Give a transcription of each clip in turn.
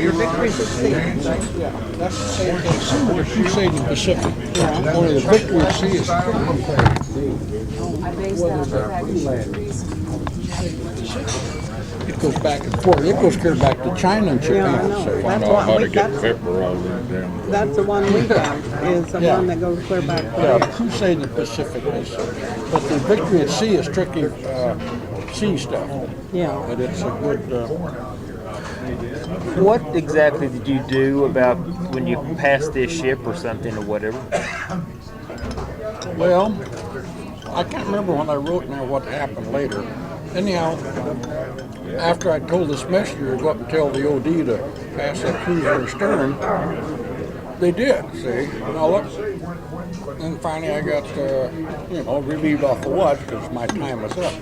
Your victory's at sea. Yeah, that's the same thing. Some of the crusade in the Pacific. Yeah. Only the victory at sea is it goes back and forth. It goes clear back to China and Yeah, I Japan. know. So That's know how what to we, get that's, pepper all in them. that's the one we have, is the Yeah. one that goes clear back yeah, there. crusade in the Pacific is, but the victory at sea is strictly sea stuff. Yeah. But it's a good. What exactly did you do about when you passed this ship or something or whatever? Well, I can't remember when I wrote now what happened later. Anyhow, after I told this messenger to go up and tell the OD to pass that cruiser astern, they did, see. Now look, and finally I got, relieved off the watch because my time was up.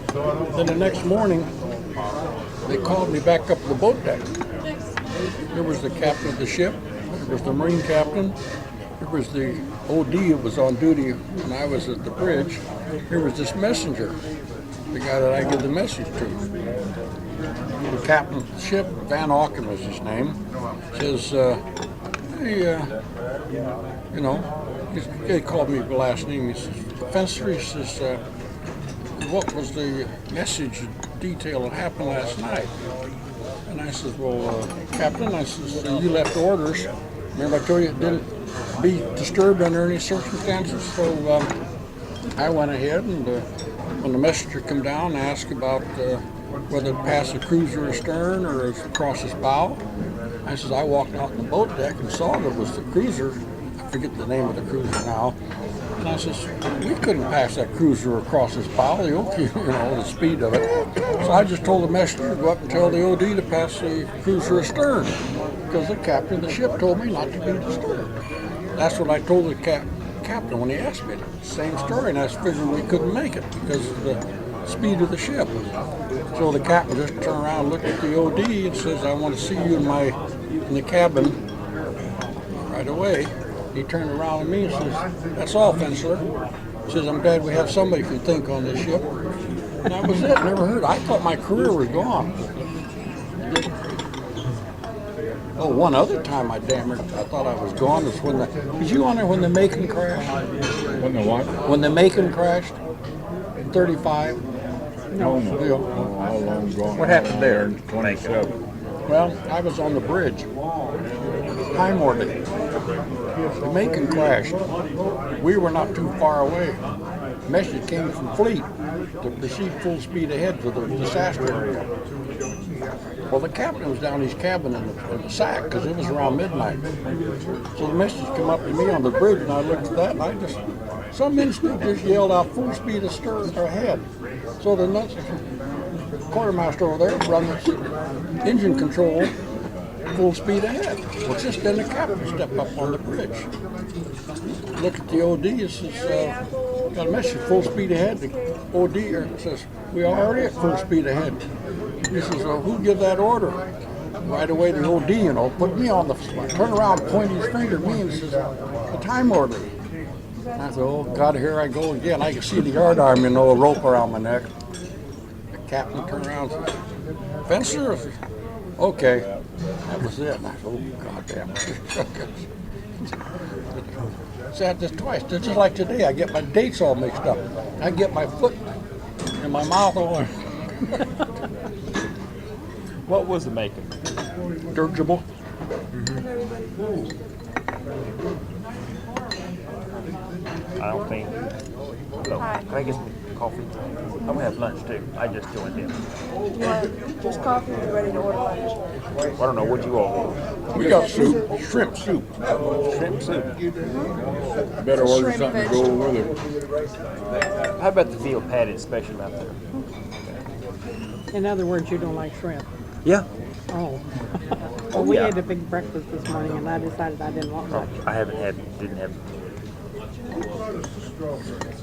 Then the next morning, they called me back up to the boat deck. There was the captain of the ship, there was the Marine captain, there was the OD who was on duty when I was at the bridge. Here was this messenger, the guy that I give the message to. The captain of the ship, Van Auken was his name, says, hey, he called me the last name. He says, Fensler, he says, what was the message detail that happened last night? And I says, well, Captain, I says, you left orders. Remember I told you it didn't be disturbed under any circumstances? So I went ahead and when the messenger came down and asked about whether it passed the cruiser astern or across his bow, I says, I walked out on the boat deck and saw there was the cruiser. I forget the name of the cruiser now. And I says, we couldn't pass that cruiser across his bow, the speed of it. So I just told the messenger to go up and tell the OD to pass the cruiser astern, because the captain of the ship told me not to be disturbed. That's what I told the captain when he asked me. Same story, and I figured we couldn't make it because of the speed of the ship. So the captain just turned around and looked at the OD and says, I want to see you in the cabin right away. He turned around at me and says, that's all, Fensler. He says, I'm glad we have somebody who can think on this ship. And that was it, never heard. I thought my career was gone. Oh, one other time I thought I was gone was when was you on there when the Macon crashed? When the what? When the Macon crashed in 35? No. How long gone? What happened there? 27. Well, I was on the bridge. Time orderly. The Macon crashed. We were not too far away. Message came from Fleet to proceed full speed ahead to the disaster area. Well, the captain was down in his cabin in the sack because it was around midnight. So the message came up to me on the bridge, and I looked at that, and I just, some instinct just yelled out full speed astern ahead. So the quartermaster over there run the engine control full speed ahead. Well, just then the captain stepped up on the bridge. Look at the OD, it says, got a message, full speed ahead. The OD says, we are already at full speed ahead. He says, who give that order? Right away the OD, put me on the, turn around, point his finger at me and says, the time order. And I said, oh God, here I go again. I can see the yard arm, a rope around my neck. The captain turned around and says, Fensler? Okay. That was it. And I said, oh, God damn it. Said this twice. Just like today, I get my dates all mixed up. I get my foot and my mouth all What was the Macon? dirigible. I don't think. Oh, can I get some coffee? I'm gonna have lunch too. I just joined in. You want just coffee or you ready to order lunch? I don't know what you all want. We got soup, shrimp soup. Shrimp soup. Better order Shrimp something to go with it. How about the veal patty special out there? In other words, you don't like shrimp. Yeah. Oh. Well, we Yeah. ate a big breakfast this morning, and I decided I didn't want much. I didn't have.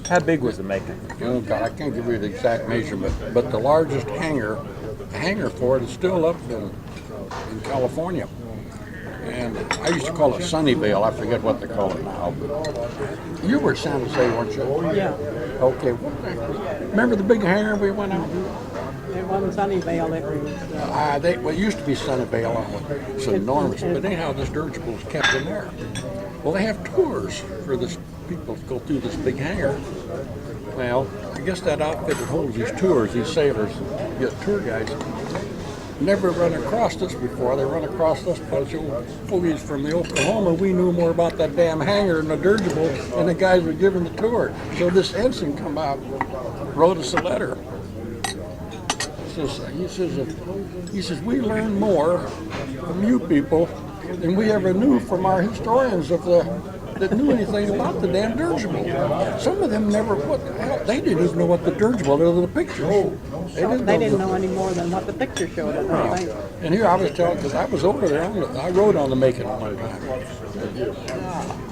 How big was the Macon? Oh God, I can't give you the exact measurement, but the largest hangar for it is still up in California. And I used to call it Sunnyvale. I forget what they call it now. But you were at San Jose, weren't you? Yeah. Okay. Remember the big hangar we went out? It wasn't Sunnyvale, it was, Well, it used to be Sunnyvale. It's enormous. But anyhow, this dirigible is kept in there. Well, they have tours for this people to go through this big hangar. Well, I guess that outfit that holds these tours, these sailors, get tour guides, never run across this before. They run across this bunch of fogies from the Oklahoma. We knew more about that damn hangar and the dirigible than the guys were giving the tour. So this ensign come out, wrote us a letter. He says, we learn more from you people than we ever knew from our historians that knew anything about the damn dirigible. Some of them never, they didn't even know what the dirigible, other than the pictures. they didn't know any more than what the picture showed, I don't think. And here I was telling, because I was over there, I rode on the Macon one time.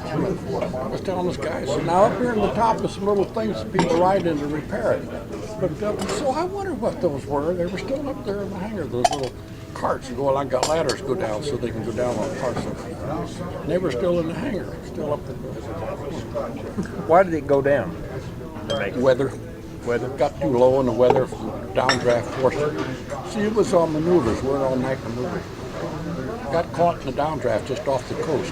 I was telling this guy, so now up here on the top is some little things that people ride in to repair it. But so I wonder what those were. They were still up there in the hangar, those little carts go along, got ladders go down so they can go down on parts of it. And they were still in the hangar, still up there. Why did it go down? Weather got too low in the weather, downdraft forced it. See, it was on maneuvers, we're on night maneuvers. Got caught in the downdraft just off the coast.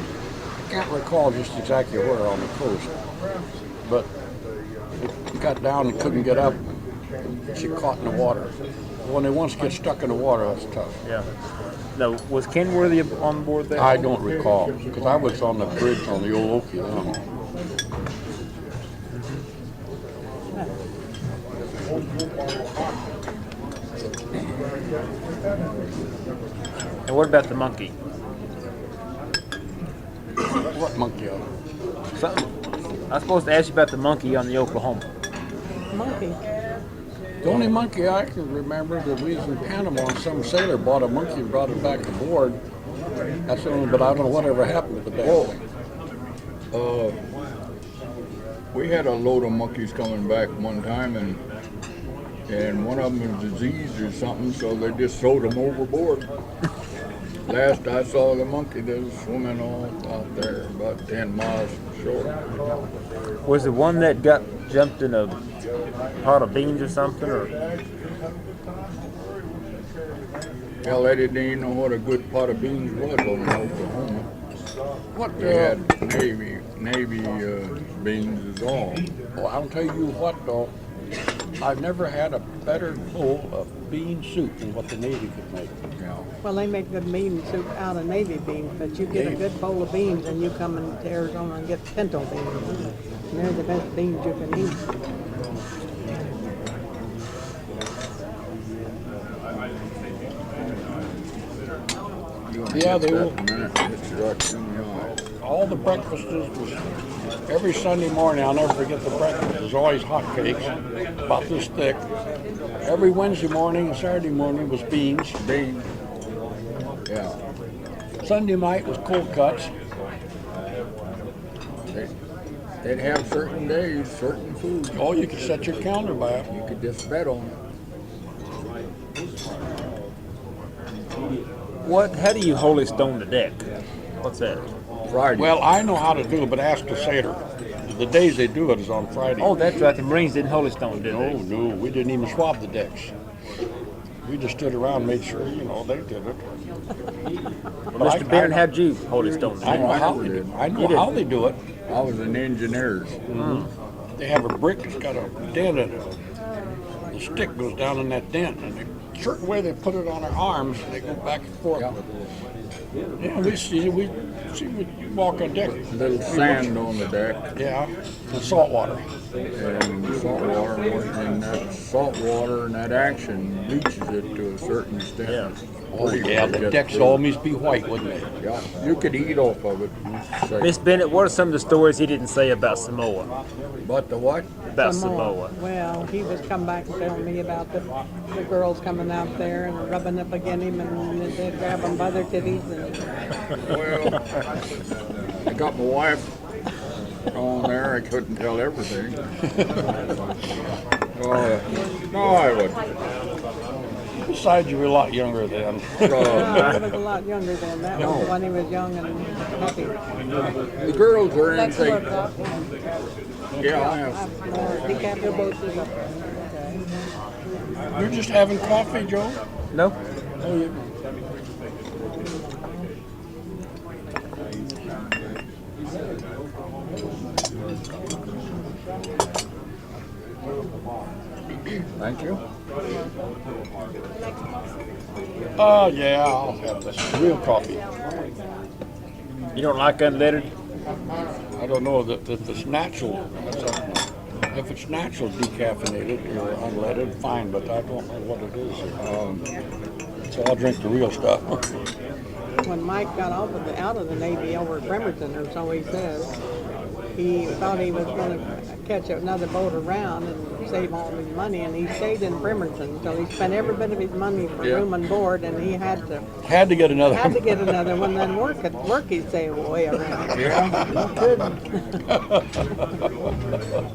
I can't recall just exactly where on the coast, but it got down and couldn't get up. She caught in the water. When they once get stuck in the water, that's tough. Yeah. No, was Kenworthy on board there? I don't recall, because I was on the bridge on the old Okie then. And what about the monkey? What monkey? Something. I was supposed to ask you about the monkey on the Oklahoma. Monkey. The only monkey I can remember that we was in Panama and some sailor bought a monkey and brought it back aboard. That's the only, but I don't know whatever happened with the damn thing. We had a load of monkeys coming back one time, and one of them was diseased or something, so they just threw them overboard. Last I saw the monkey, they was swimming all out there, about 10 miles from shore. Was the one that got jumped in a pot of beans or something? Or Hell, they didn't even know what a good pot of beans was over in Oklahoma. What? They had Navy beans is all. Well, I'll tell you what though, I've never had a better bowl of bean soup than what the Navy could make. Yeah. Well, they make good bean soup out of Navy beans, but you get a good bowl of beans and you come into Arizona and get pinto beans. And they're the best beans you can eat. Yeah, they will. It's right in the eye. All the breakfasts was every Sunday morning. I'll never forget the breakfast. There's always hot cakes, about this thick. Every Wednesday morning and Saturday morning was beans. Beans. Yeah. Sunday night was cold cuts. They'd have certain days, certain foods. Oh, you could set your calendar by it. You could just bet on it. how do you holy stone the deck? What's that? Friday. Well, I know how to do it, but ask the sailor. The days they do it is on Friday. Oh, that's right. The Marines didn't holy stone, did they? No, we didn't even swab the decks. We just stood around and made sure, they did it. Mr. Bennett, how'd you holy stone the I deck? know how they do it. I know how they do it. I was an engineers. They have a brick that's got a dent in it. The stick goes down in that dent, and a certain way they put it on their arms, they go back and forth. Yeah, we see you walk on deck. Little sand on the deck. Yeah, and salt water. And salt water, and that salt water and that action bleaches it to a certain extent. Yeah. Oh yeah, the decks would always be white, wouldn't they? Yeah, you could eat off of it. Miss Bennett, what are some of the stories he didn't say about Samoa? But the what? About Samoa. Well, he was come back and telling me about the girls coming out there and rubbing up against him and they'd grab them by their titties. Well, I got my wife on there. I couldn't tell everything. No, I would. Besides, you were a lot younger then. No, he was a lot younger than that was when he was young and happy. The girls are in Next thing. word, Yeah, I have. Decap your boat is up there. Okay. You're just having coffee, Joe? No? Oh, yeah. Thank you. Yeah, I'll have this real coffee. You don't like unleaded? I don't know that it's natural. If it's natural decaffeinated or unleaded, fine, but I don't know what it is. So I'll drink the real stuff. When Mike got out of the Navy over at Bremerton, or so he says, he thought he was going to catch another boat around and save all his money, and he stayed in Bremerton, so he spent every bit of his money for room and board, and he had to get another one. Then work he'd save away around. Yeah.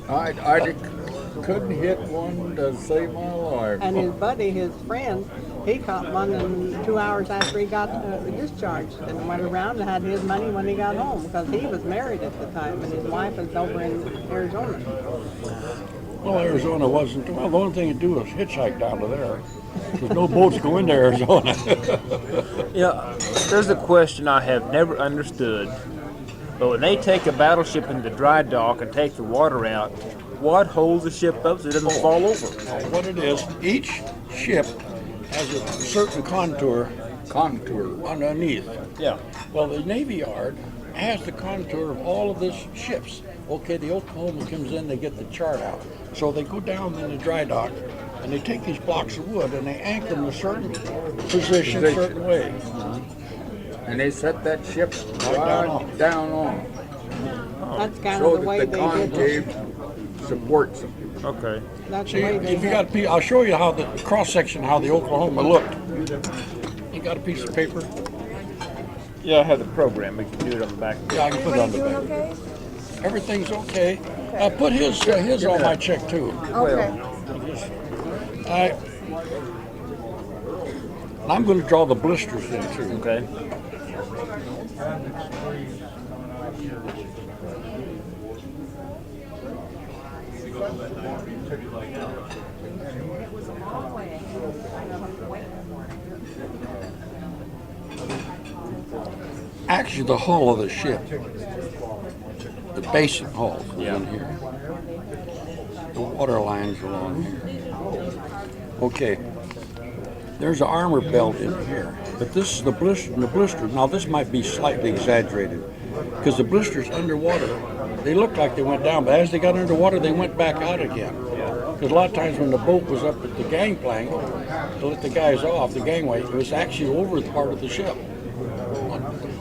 I couldn't hit one to save my life. And his buddy, his friend, he caught one in 2 hours after he got discharged, and went around and had his money when he got home, because he was married at the time, and his wife was over in Arizona. Well, Arizona wasn't. Well, the only thing to do was hitchhike down to there. There's no boats go into Arizona. Yeah, there's a question I have never understood. But when they take a battleship into dry dock and take the water out, what holds the ship up so it doesn't fall over? What it is, each ship has a certain contour underneath. Yeah. Well, the Navy Yard has the contour of all of these ships. Okay, the Oklahoma comes in, they get the chart out. So they go down in the dry dock, and they take these blocks of wood, and they anchor them a certain position, a certain way. And they set that ship right down on. That's kind So of the way that the they did it. concave supports them. Okay. That's See, the way they if you had. got, I'll show you how the cross-section, how the Oklahoma looked. You got a piece of paper? Yeah, I have the program. We can do it on the back. Yeah, I can put it on the Doing back. okay? Everything's okay. Put his on my check too. Okay. I'm going to draw the blisters in too. Okay. Actually, the hull of the ship, the basic hull is in here. The water lines are along here. Okay. There's an armor belt in here, but this is the blister. And the blisters, now this might be slightly exaggerated, because the blisters underwater, they look like they went down, but as they got underwater, they went back out again. Because a lot of times when the boat was up at the gangplank to let the guys off the gangway, it was actually over the part of the ship.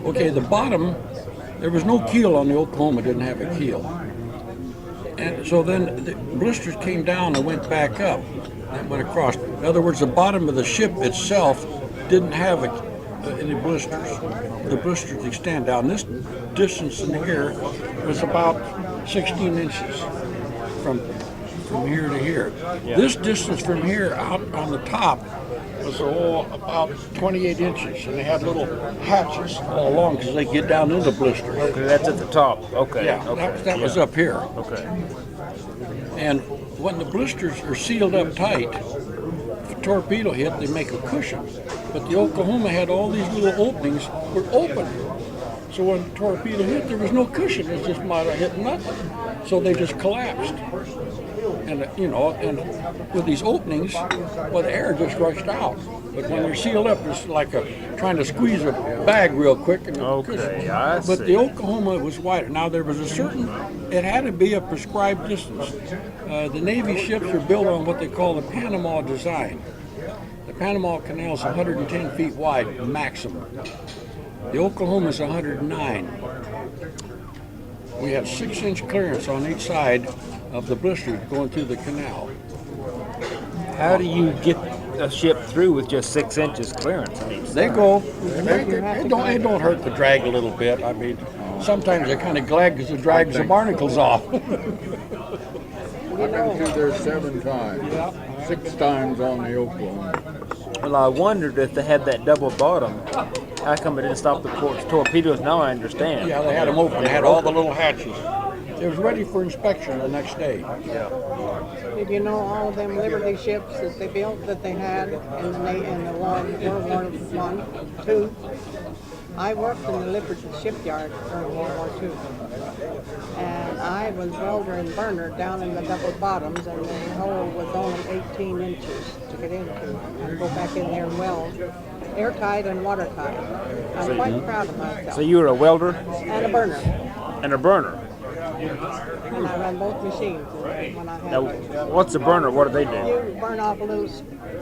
Okay, the bottom, there was no keel on the Oklahoma, didn't have a keel. And so then the blisters came down and went back up and went across. In other words, the bottom of the ship itself didn't have any blisters. The blisters extend down. This distance in here was about 16 inches from here to here. Yeah. This distance from here out on the top was about 28 inches, and they had little hatches all along because they get down into blisters. Okay, that's at the top. Okay. Yeah, Okay. that was up here. Okay. And when the blisters are sealed up tight, if a torpedo hit, they make a cushion. But the Oklahoma had all these little openings were open. So when the torpedo hit, there was no cushion. It just might have hit nothing. So they just collapsed. And, and with these openings, well, the air just rushed out. But when they're sealed up, it's like trying to squeeze a bag real quick. And Okay, I see. But the Oklahoma was wider. Now, there was it had to be a prescribed distance. The Navy ships are built on what they call the Panama design. The Panama Canal is 110 feet wide, maximum. The Oklahoma is 109. We have 6-inch clearance on each side of the blisters going through the canal. How do you get a ship through with just 6 inches clearance? They go. It don't hurt to drag a little bit. I mean, sometimes they're kind of glad because it drags the barnacles off. I've been through there 7 times. 6 times on the Oklahoma. Well, I wondered if they had that double bottom. How come it didn't stop the torpedoes? Now I understand. Yeah, they had them open. They had all the little hatches. It was ready for inspection the next day. Did you know all of them Liberty ships that they built that they had in the World War One, II? I worked in the Liberty shipyard during World War II. And I was welder and burner down in the double bottoms, and the hole was only 18 inches to get into. And go back in there and weld, airtight and watertight. I'm quite proud of myself. So you were a welder And a burner. and a burner. And I run both machines when I have Now, it. what's a burner? What do they do? You burn off a little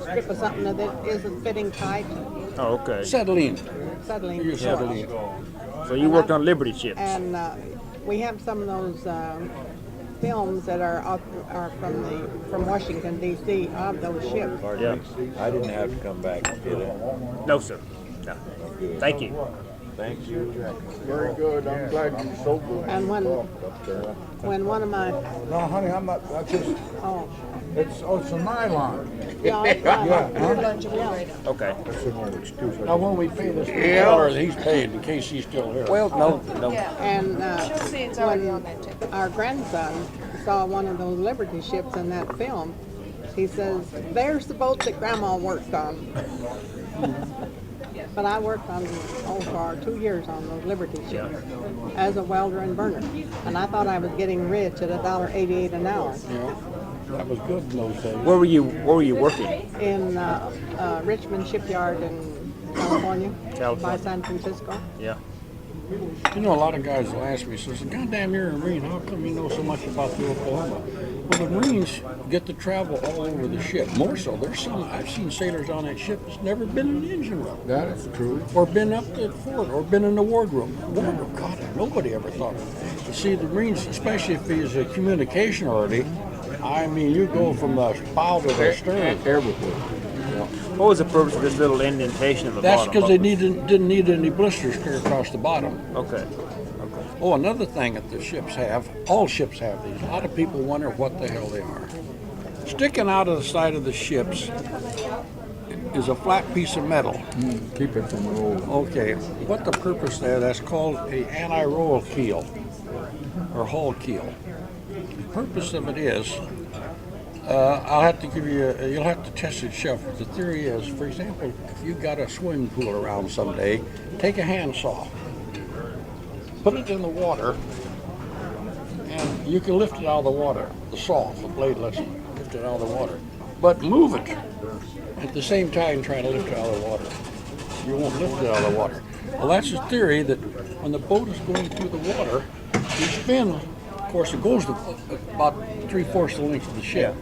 strip of something that isn't fitting tight, Oh, okay. Settling. settling. You're settling. So you worked on Liberty ships. And we have some of those films that are from Washington D.C. of those ships. Yeah. I didn't have to come back, did I? No, sir. No. Thank you. Thanks, you, Jack. Very good. I'm glad you're sober. And when one of my No, honey, I'm not. That's just. It's a nylon. Okay. That's an old excuse. Now, when we pay this $1, he's paid in case he's still here. Well, no. Yeah. And She'll see it's already on that ticket. our grandson saw one of those Liberty ships in that film, he says, "There's the boat that Grandma worked on." But I worked on for 2 years on those Liberty ships as a welder and burner, and I thought I was getting rich at $1.88 an hour Yeah, that was good in those days. Where were you working? in Richmond Shipyard in California, by San Francisco. Yeah. You know, a lot of guys will ask me, says, "Goddamn, you're a Marine. How come you know so much about the Oklahoma?" Well, the Marines get to travel all over the ship. More so, there's some I've seen sailors on that ship that's never been in the engine room, That is true. or been up the fort, or been in the wardroom. Wardroom, God, nobody ever thought of it. You see, the Marines, especially if he's a communication already, I mean, you go from the bow to the stern. Everything. What was the purpose of this little indentation in the That's bottom? because they didn't need any blisters clear across the bottom. Okay. Oh, another thing that the ships have, all ships have these. A lot of people wonder what the hell they are. Sticking out of the side of the ships is a flat piece of metal. Keep it from rolling. Okay, what the purpose there, that's called a anti-roll keel, or hull keel. The purpose of it is, I'll have to give you, you'll have to test it yourself. The theory is, for example, if you've got a swimming pool around someday, take a handsaw, put it in the water, and you can lift it out of the water. The saw, the blade lets you lift it out of the water. But move it at the same time trying to lift it out of the water. You won't lift it out of the water. Well, that's the theory that when the boat is going through the water, you spin, of course, it goes to about 3/4 the length of the ship.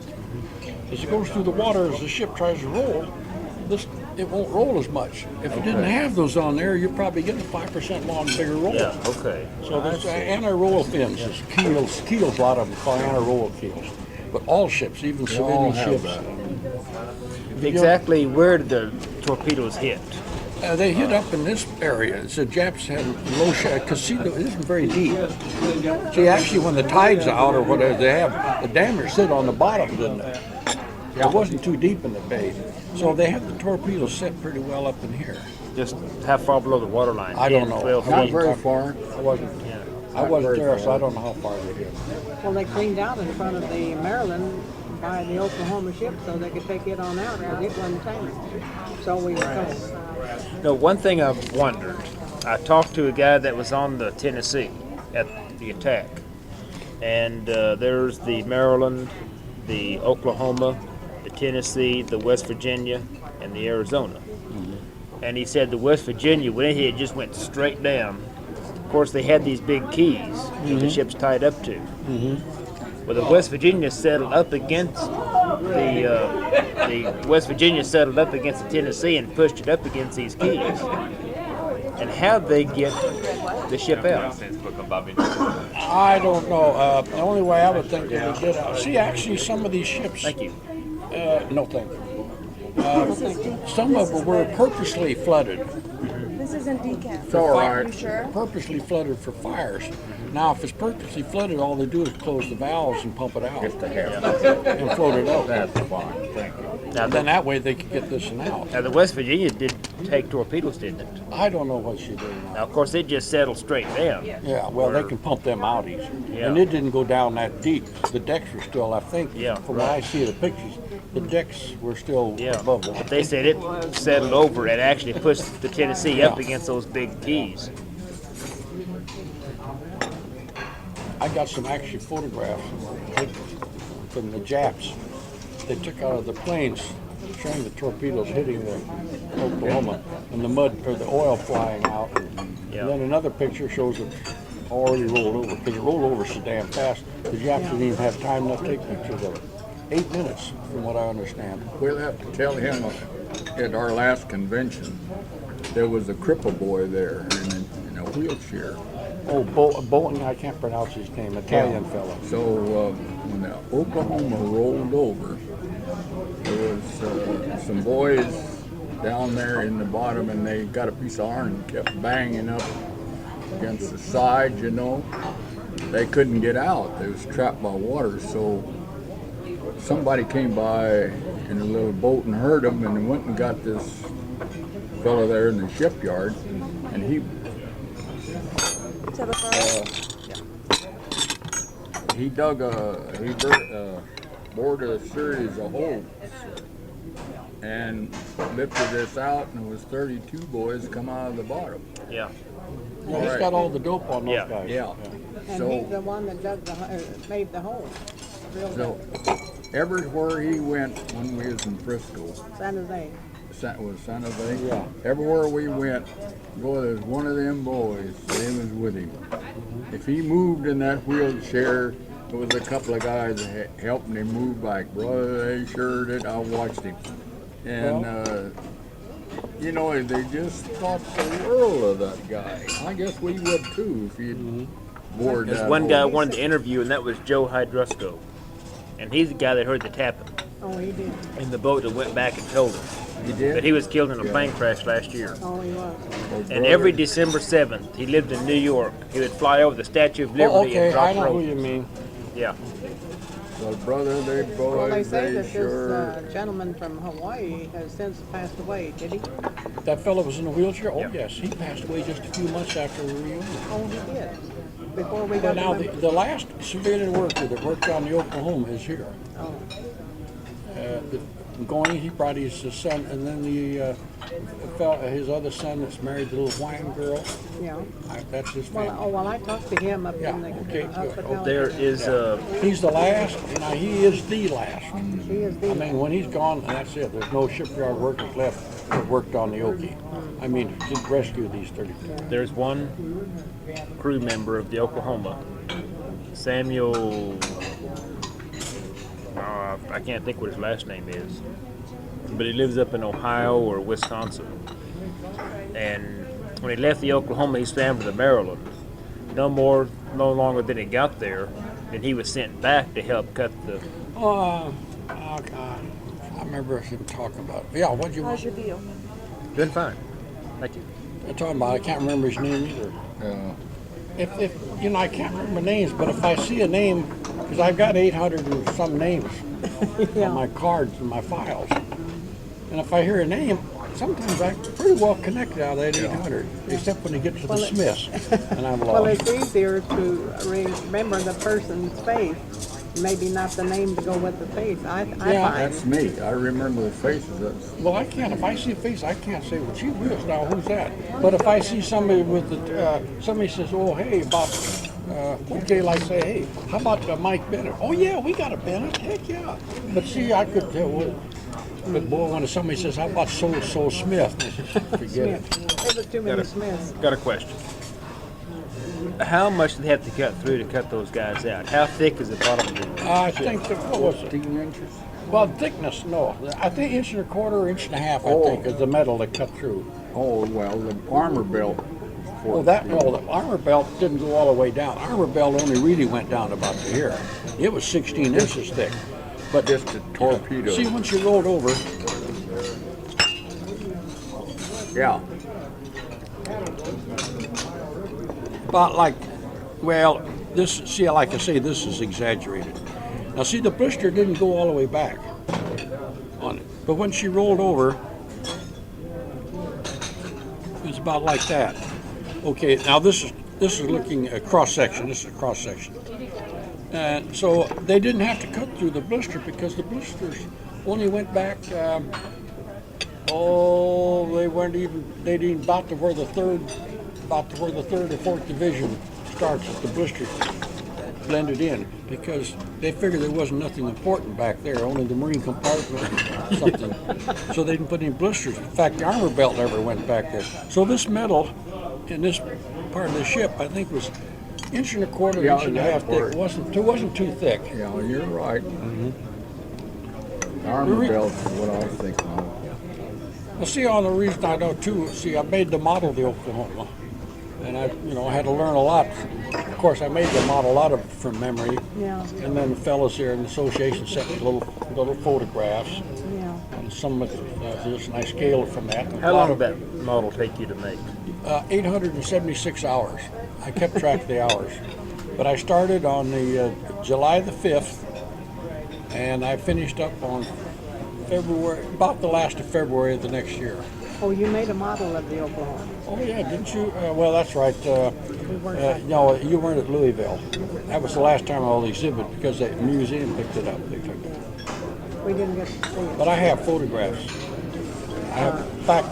As it goes through the water, as the ship tries to roll, it won't roll as much. If you didn't have those on there, you're probably getting a 5% long, bigger roll. Yeah. Okay. So there's anti-roll fins, there's keels, a lot of them call anti-roll keels. But all ships, even civilian ships, Exactly where did the torpedoes hit? they hit up in this area. The Japs had low shot, because see, it isn't very deep. See, actually, when the tide's out or whatever, they have the damage sit on the bottom, didn't it? It wasn't too deep in the bay. So they had the torpedoes set pretty well up in here. Just how far below the water line? I don't 10, know. 12 Not feet? very far. I wasn't there, so I don't know how far they hit. Well, they cleaned out in front of the Maryland by the Oklahoma ship so they could take it on out because it wasn't tamed. So we were told. No, one thing I've wondered, I talked to a guy that was on the Tennessee at the attack, and there's the Maryland, the Oklahoma, the Tennessee, the West Virginia, and the Arizona. And he said the West Virginia, when it hit, it just went straight down. Of course, they had these big keys that the ship's tied up to. Well, the West Virginia settled up against the West Virginia settled up against the Tennessee and pushed it up against these keys. And how'd they get the ship out? I don't know. The only way I would think that they did. See, actually, some of these ships. Thank you. No, thank you. Some of them were purposely flooded. This isn't decaf. It's all right. You sure? Purposely flooded for fires. Now, if it's purposely flooded, all they do is close the valves and pump it out and float it out. That's fine, thank you. Now, And then that way they could get this one out. now the West Virginia did take torpedoes, didn't it? I don't know what she did Now, now. of course, it just settled straight down. Yeah, well, they can pump them out easy. Yeah. And it didn't go down that deep. The decks were still, I think, Yeah, from what I see of the pictures, the decks were still Yeah, above but water. they said it settled over and actually pushed the Tennessee up Yeah. against those big keys. I got some actually photographs from the Japs. They took out of the planes showing the torpedoes hitting the Oklahoma and the mud or the oil flying out. Yeah. And then another picture shows it already rolled over because it rolled over so damn fast. The Japs didn't even have time enough to take pictures of it. 8 minutes, from what I understand. We'll have to tell him at our last convention, there was a cripple boy there in a wheelchair. Oh, Bolton, I can't pronounce his name, Italian fellow. So when the Oklahoma rolled over, there was some boys down there in the bottom, and they got a piece of iron and kept banging up against the side, you know. They couldn't get out. They was trapped by water. So somebody came by in a little boat and heard them, and went and got this fellow there in the shipyard, and he To the front. he bored a series of holes and lifted this out, and it was 32 boys come out of the bottom. Yeah. Yeah, he's got all the dope on those Yeah. guys. Yeah. And So- he's the one that dug made the hole. Drilled So everywhere he went when we was in Frisco, it. San Jose. was San Jose. Yeah. Everywhere we went, boy, there's one of them boys. They was with him. If he moved in that wheelchair, there was a couple of guys that helping him move back. Brother, they sure did. I watched him, and you know, they just thought the world of that guy. I guess we would too if he'd bored There's that one guy I hole. wanted to interview, and that was Joe Hydrusco. And he's the guy that heard the tapping Oh, he did. in the boat that went back and told him He that did. he was killed in a plane crash last year. Oh, he was. Oh, And brother. every December 7th, he lived in New York. He would fly over the Statue of Liberty Oh, okay, and drop I know who you roses. mean. Yeah. Well, brother, they boys, Well, they say they that sure. this gentleman from Hawaii has since passed away. Did he? That fellow was in a wheelchair? Oh, Yeah. yes. He passed away just a few months after we reunion. Oh, he did. Before we But got now, to the last civilian worker that worked on the Oklahoma is here. Oh, Going, he brought his son, and then his other son that's married to the little Hawaiian girl. yeah. That's his Well, family. I talked to him up Yeah, in the okay, good. hospitality. There is He's the last, and he is the last. He is the. I mean, when he's gone, that's it. There's no shipyard workers left that worked on the Okie. I mean, to rescue these 32. there's one crew member of the Oklahoma, Samuel. I can't think what his last name is, but he lives up in Ohio or Wisconsin. And when he left the Oklahoma, he swam to the Maryland. No longer than he got there, and he was sent back to help cut the. Oh, God. I remember him talking about it. Yeah, what'd you How's your deal? Been fine. Thank you. I'm talking about? I can't remember his name either. If you know, I can't remember names, but if I see a name, because I've got 800 and some names on my cards and my files, and if I hear a name, sometimes I pretty well connect out of that 800, except when you get to the Smiths, and I'm Well, lost. it's easier to remember the person's face, maybe not the name to go with the face. I Yeah, find. That's me. I remember the faces. That's, Well, I can't. If I see a face, I can't say, well, gee whiz, now who's that? But if I see somebody with the, somebody says, oh, hey, about, okay, like say, hey, how about Mike Bennett? Oh, yeah, we got a Bennett. Heck yeah. But see, I could tell, well, but boy, when somebody says, how about so Smith? I says, forget it. Smith. There were too many Smiths. Got a question. How much do they have to cut through to cut those guys out? How thick is the bottom of the I think, what was it? 15 inches. Well, thickness, no. I think inch and a quarter, inch and a half, I Oh. think, is the metal that cut through. Oh, well, the armor belt. Well, the armor belt didn't go all the way down. Armor belt only really went down about to here. It was 16 inches thick. But Just a torpedo. see, once you rolled over, Yeah. about like, well, this, see, like I say, this is exaggerated. Now, see, the blister didn't go all the way back on it. But when she rolled over, it was about like that. Okay, now this is looking a cross section. This is a cross section. And so they didn't have to cut through the blister because the blisters only went back. They didn't about to where the third or fourth division starts with the blisters blended in, because they figured there wasn't nothing important back there, only the marine compartment or something. So they didn't put any blisters. In fact, the armor belt never went back there. So this metal in this part of the ship, I think, was inch and a quarter, Yeah, inch and a half thick. It wasn't too thick. Yeah, you're right. Mm-hmm. Armor belt is what I was thinking of. Well, see, on the reason I know too, I made the model of the Oklahoma, and I had to learn a lot. Of course, I made the model a lot of from memory. Yeah. And then the fellows here in the association sent me little photographs, Yeah. and some of this, and I scaled from that. How long did that model take you to make? 876 hours. I kept track of the hours, but I started on the July the 5th, and I finished up on February, about the last of February of the next year. Oh, you made a model of the Oklahoma. Oh yeah, didn't you? Well, that's right. We weren't back No, you weren't at Louisville. That was the last time I was exhibit because the museum picked it up. They took it. We didn't get to see it. But I have photographs. In fact,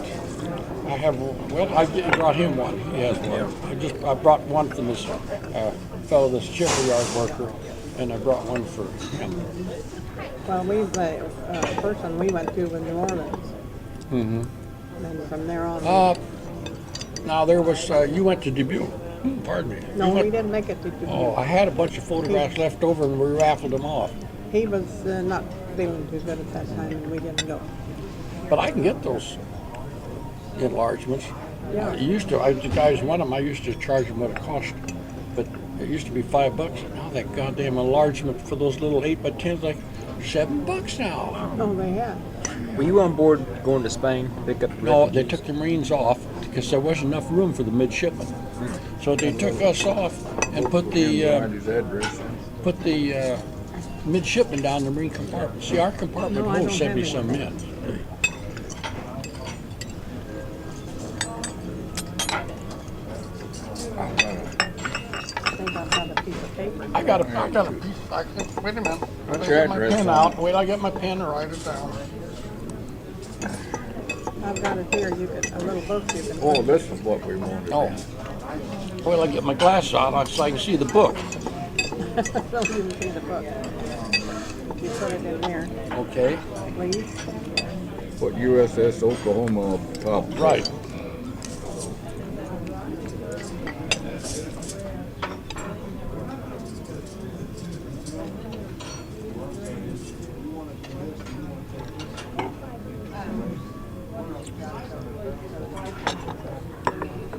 I have. Well, I brought him one. He has one. I brought one from this fellow, this shipyard worker, and I brought one for him. Well, the first one we went to was New Orleans. Mm-hmm. And from there on. Now there was. You went to Dubuque. Pardon me. No, we didn't make it to Dubuque. Oh, I had a bunch of photographs left over, and we raffled them off. He was not feeling too good at that time, and we didn't go. But I can get those enlargements. Yeah. The guys want them. I used to charge them what it cost, but it used to be $5. Now that goddamn enlargement for those little 8x10s like $7 now. Oh, they had. Were you on board going to Spain to pick up the No, they refugees? took the Marines off because there wasn't enough room for the midshipmen. So they took us off and put Find his address. the midshipmen down in the Marine compartment. See, our compartment No, I holds don't have 70-some any. men. I think I've got a piece of paper. I got a piece. Wait a minute. Wait, What's I your get my address pen on out. it? Wait, I get my pen and write it down. I've got it here. You can a little book you can. Oh, this is what we wanted. Oh. Wait, I get my glasses out so I can see the book. Don't even see the book. You put it in there, Okay. please. Put USS Oklahoma up top. Right.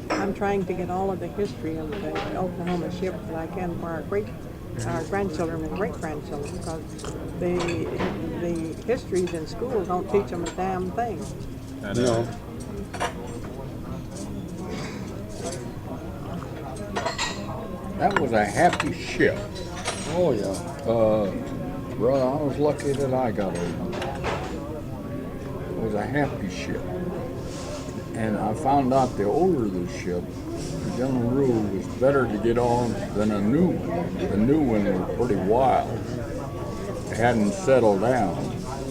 I'm trying to get all of the history of the Oklahoma ship that I can for our grandchildren and great grandchildren, because the histories in school don't teach them a damn thing. No. That was a happy ship. Oh, yeah. Brother, I was lucky that I got it. It was a happy ship. And I found out the older the ship, the general rule was better to get on than a new one. The new one was pretty wild. It hadn't settled down.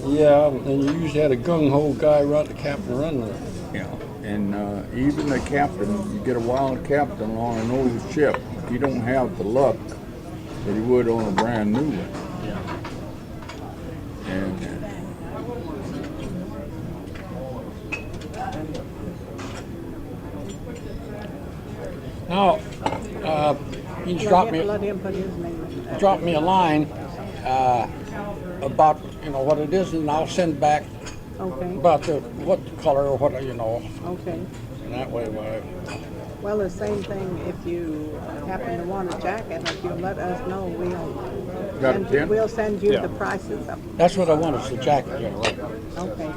Yeah, and you usually had a gung-ho guy the captain run with it. Yeah. And even the captain, you get a wild captain on an old ship, you don't have the luck that you would on a brand new one. Yeah. And Now, you just drop Let him put his name in. me a line about what it is, and I'll send back Okay, about what color or what okay. and that way. Well, the same thing if you happen to want a jacket, if you let us know, Got a pen? we'll send you Yeah. the prices of them. That's what I want is the jacket. Yeah, right. Okay.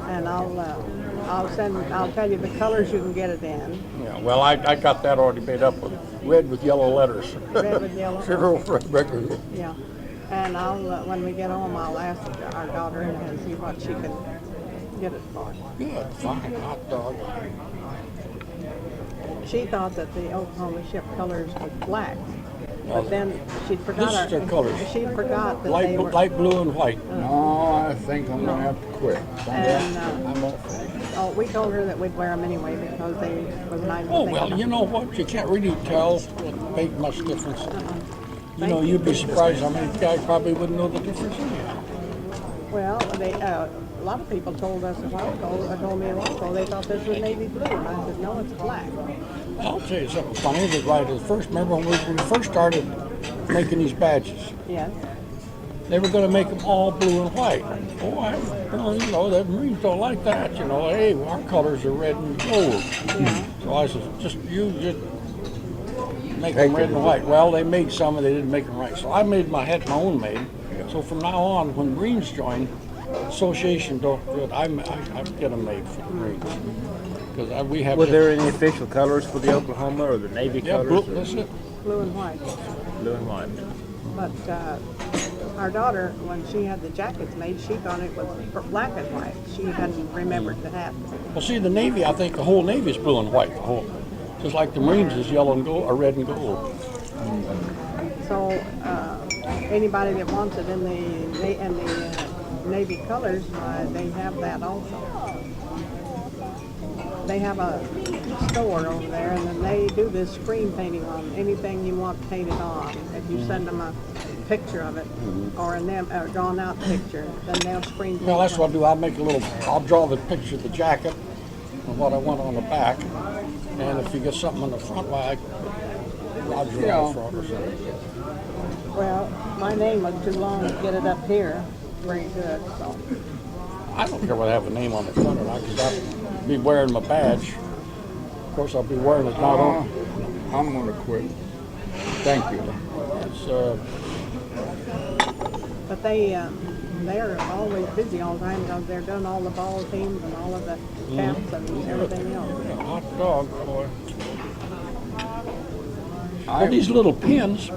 And I'll tell you the colors you can get it in. Yeah. Well, I got that already made up with red with yellow letters. Red with yellow. Zero for regular. Yeah. And when we get home, I'll ask our daughter and see what she can get it for? Good, fine, hot dog. She thought that the Oklahoma ship colors was black, Well, but then she forgot. this is their colors. She forgot that Light, they were. light blue and white. No, I think I'm gonna have to quit. And I'm off. oh, we told her that we'd wear them anyway because they was nice. Oh, well, you know what? You can't really tell what made much difference. You know, you'd be surprised how many guys probably wouldn't know the difference anyhow. Well, they a lot of people told us a while ago. Told me a while ago they thought this was navy blue. And I said, no, it's black. I'll tell you something funny. That right at first, remember when we first started making these badges, Yes. they were going to make them all blue and white. Oh, well, you know, the Marines don't like that. You know, hey, our colors are red and gold. Yeah. So I said, just make them red and white. Well, they made some and they didn't make them right. So I made my own made. So from now on, when Marines join, association don't do it. I get them made for the Marines. Because we have. Were there any official colors for the Oklahoma or the Navy Yeah, colors? blue, that's it. Blue and white. Blue and white. But our daughter, when she had the jackets made, she thought it was for black and white. She hadn't remembered that happened. Well, see, the Navy, I think the whole Navy is blue and white. The whole, just like the Marines is yellow and gold, or red and gold. So anybody that wants it in the Navy colors, they have that also. They have a store over there, and then they do this screen painting on anything you want painted on. If you send them a picture of it, or a drawn out picture, then they'll screen paint. Well, that's what I'll do. I'll draw the picture of the jacket and what I want on the back. And if you get something on the front, why, I'll draw the front or something. Well, my name was too long to get it up here very good, so. I don't care whether I have a name on the front or not, because I'll be wearing my badge. Of course, I'll be wearing it not on. I'm gonna quit. Thank you. It's, But they're always busy all the time because they're doing all the ball teams and all of the camps and everything else. a hot dog, boy. Well, these little pins,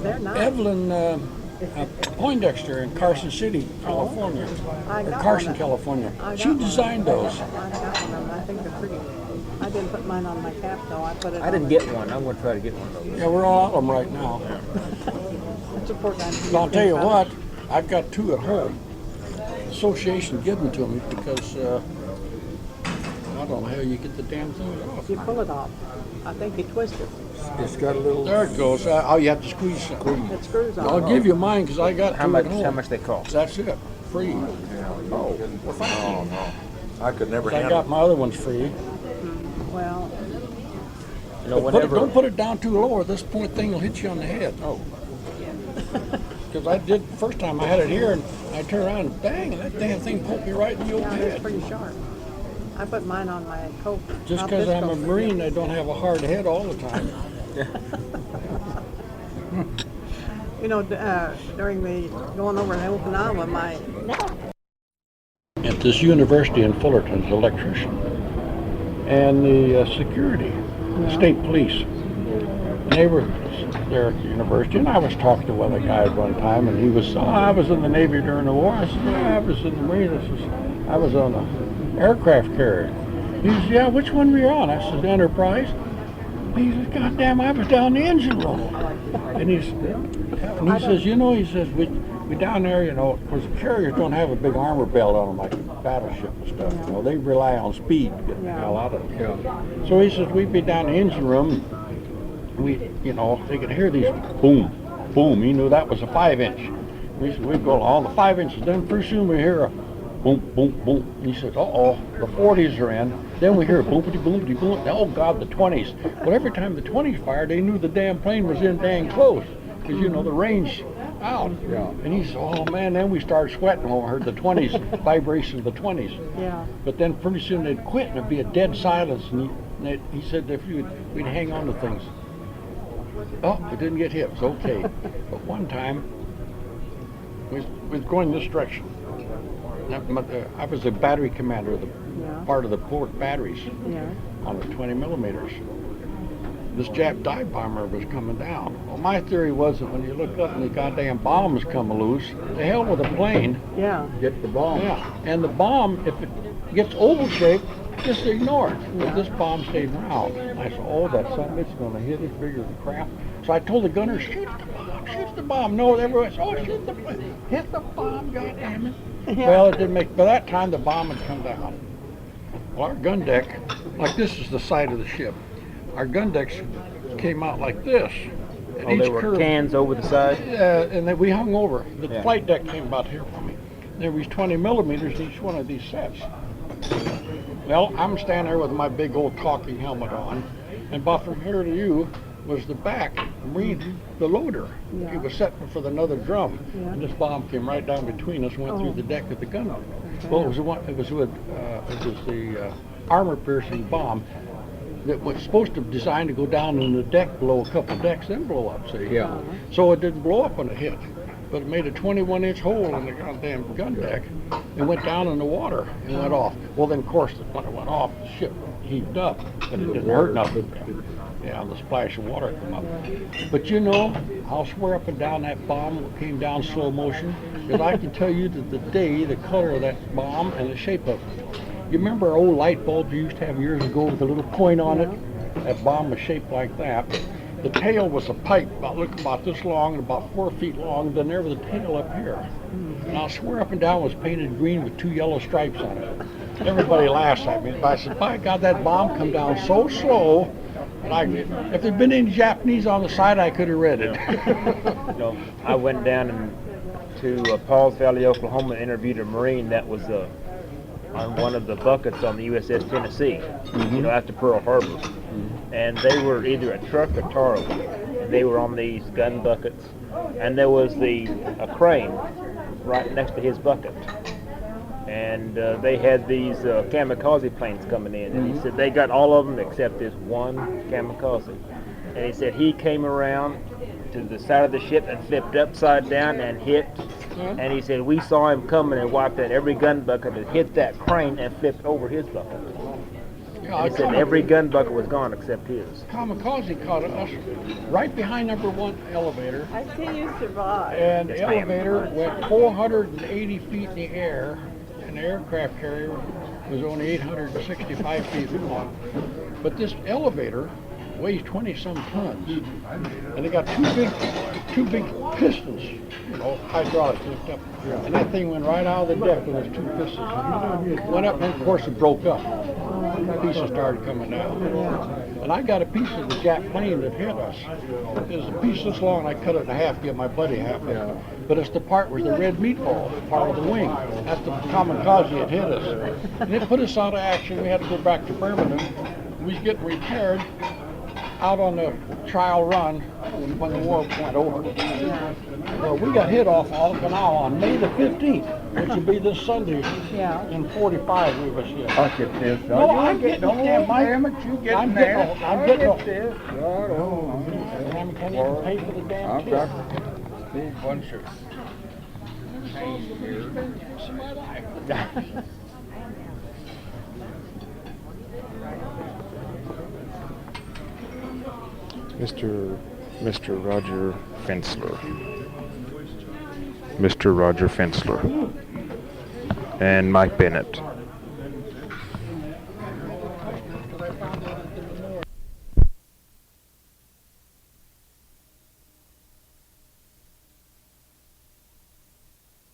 They're nice. Evelyn Poindexter in Carson City, California, I or got Carson, one. California. I got She one. designed those. I got one of them. I think they're pretty. I didn't put mine on my cap though. I put it. I didn't get one. I'm going to try to get one of those. Yeah, we're all out of them right now. It's important. But I'll tell you what, I've got two at home. Association gave them to me because I don't know how you get the damn thing off. You pull it off. I think you twist it. It's got a little. There it goes. Oh, you have to squeeze something. It screws off. I'll give you mine because I got How two much? at home. How much they cost? That's it, free. Oh, no. I could never I handle got my other ones free. Well, You know, But don't put it down too low, or this point thing will hit you on the head. Oh. Because I did the first time I had it here, and I turned around and bang, and that damn thing poked me right in the old yeah, it's head. pretty sharp. I put mine on my coat. Just not because this I'm a coat, Marine, I don't have a hard head all the time. You know, during the going over to Okinawa, my At this university in Fullerton, as an electrician, and the security, the state police, and they were there at the university, and I was talking to one of the guys one time, and he was, I was in the Navy during the war. I said, I was in the Marine. I was on an aircraft carrier. He says, yeah, which one were you on? I said, Enterprise. He says, God damn, I was down the engine room. And he says, you know, he says, we down there, you know, because the carriers don't have a big armor belt on them like a battleship and stuff. You know, they rely on speed to get the hell out of them. Yeah. So he says, we'd be down the engine room. We, you know, they could hear these boom, boom. He knew that was a 5-inch. We said, we'd go all the 5 inches. Then pretty soon we hear a boom, boom, boom. He said, uh-oh, the 40s are in. Then we hear boomity, boomity, boom. Oh, God, the 20s. Well, every time the 20s fired, they knew the damn plane was in dang close. Because, you know, the range out. Yeah. And he said, oh, man, then we started sweating when we heard the 20s, vibration of the 20s. yeah. But then pretty soon they'd quit and it'd be a dead silence. And he said if we'd hang on to things. Oh, we didn't get hit. It's okay. But one time, we was going this direction. I was the battery commander of the Yeah. part of the port batteries Yeah. on the 20 millimeters. this Jap dive bomber was coming down. Well, my theory was that when you look up and the goddamn bomb was coming loose, the hell with the plane. Yeah. Get the bomb. Yeah, and the bomb, if it gets oval shaped, just ignore it. But this bomb stayed round. And I said, oh, that son of a bitch is going to hit it bigger than crap. So I told the gunner, shoot the bomb, shoot the bomb. No, everyone said, oh, shoot the bomb. Hit the bomb, goddamn it. Yeah. Well, it didn't make, by that time the bomb had come down. Well, our gun deck, like this is the side of the ship. Our gun decks came out like this. And Oh, there were curve- cans over the side? and then we hung over. The Yeah. flight deck came about here for me. There was 20 millimeters each one of these sets. Well, I'm standing there with my big old caulking helmet on, and about from here to you was the back, the loader. Yeah. It was set for another drum, Yeah. and this bomb came right down between us and went through the deck of the gun. Well, it was the armor-piercing bomb that was supposed to designed to go down in the deck below a couple decks, then blow up. See? Yeah. So it didn't blow up when it hit, but it made a 21-inch hole in the goddamn gun deck and went down in the water and went off. Well, then, of course, when it went off, the ship heaved up, but it didn't hurt nothing. Yeah, the splash of water come up. But you know, I'll swear up and down that bomb came down slow motion, because I can tell you that the day, the color of that bomb, and the shape of it. You remember our old light bulbs you used to have years ago with a little point on it? That bomb was shaped like that. The tail was a pipe about this long and about 4 feet long. Then there was a tail up here. And I'll swear up and down it was painted green with 2 yellow stripes on it. Everybody laughs at me. But I said, by God, that bomb come down so slow. And if there'd been any Japanese on the side, I could have read it. You know, I went down to Pauls Valley, Oklahoma, and interviewed a Marine that was on one of the buckets on the USS Tennessee, you know, after Pearl Harbor. And they were either a truck or tar. And they were on these gun buckets. And there was a crane right next to his bucket. And they had these kamikaze planes coming in. And he said they got all of them except this one kamikaze. And he said he came around to the side of the ship and flipped upside down and hit. And he said we saw him coming and wiped out every gun bucket and hit that crane and flipped over his bucket. Yeah, He said every gun bucket was gone except his. Kamikaze caught us right behind number 1 elevator. I see you survived. And the Yes, ma'am. elevator went 480 feet in the air, and the aircraft carrier was only 865 feet long. But this elevator weighs 20-some tons, and they got two big pistons, you know, hydraulic lift up, and that thing went right out of the deck with those 2 pistons. Went up, and of course it broke up. Pieces started coming down. And I got a piece of the Jap plane that hit us. It's a piece this long, and I cut it in half, give my buddy half of it. But it's the part where the red meatball, part of the wing. That's the kamikaze that hit us. And it put us out of action. We had to go back to Birmingham. We was getting repaired out on the trial run when the war went over. Well, we got hit off Canal on May the 15th, which will be this Sunday. Yeah. In 45 we was hit. I'll get this. No, I'm getting no, damn it, you get I'm mad. getting I'm getting this. God, oh, I can't even pay for the damn I've kit. got a big bunch of paint here. Mr. Roger Fensler. Mr. Roger Fensler. And Mike Bennett.